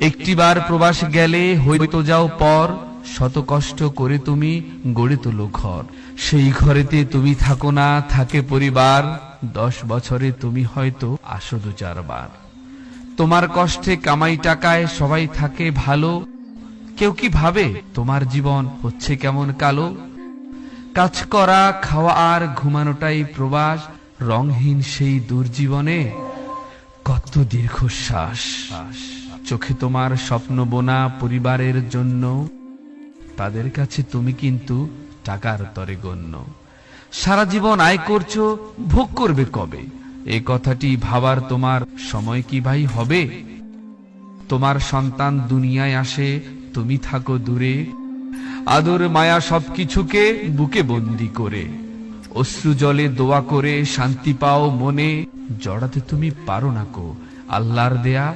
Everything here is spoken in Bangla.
একটিবার প্রবাস গেলে হইতো যাও পর, শত কষ্ট করে তুমি গড়ে তোলো ঘর। সেই ঘরেতে তুমি থাকো না, থাকে পরিবার, 10 বছরে তুমি হয়তো আসো 2-4 বার। তোমার কষ্টে কামাই টাকায় সবাই থাকে ভালো, কেউ কি ভাবে তোমার জীবন হচ্ছে কেমন কালো? কাজ করা, খাওয়া আর ঘুমানোটাই প্রবাস, রংহীন সেই দুর্জীবনে কত দীর্ঘশ্বাস। চোখে তোমার স্বপ্ন বোনা পরিবারের জন্য, তাদের কাছে তুমি কিন্তু টাকার তরে গণ্য। সারা জীবন আয় করছো, ভোগ করবে কবে? এই কথাটি ভাবার তোমার সময় কি ভাই হবে? তোমার সন্তান দুনিয়ায় আসে, তুমি থাকো দূরে, আদর মায়া সবকিছুকে বুকে বন্দি করে। অশ্রু জলে দোয়া করে শান্তি পাও মনে, জড়াতে তুমি পারো না কো আল্লাহর দেয়া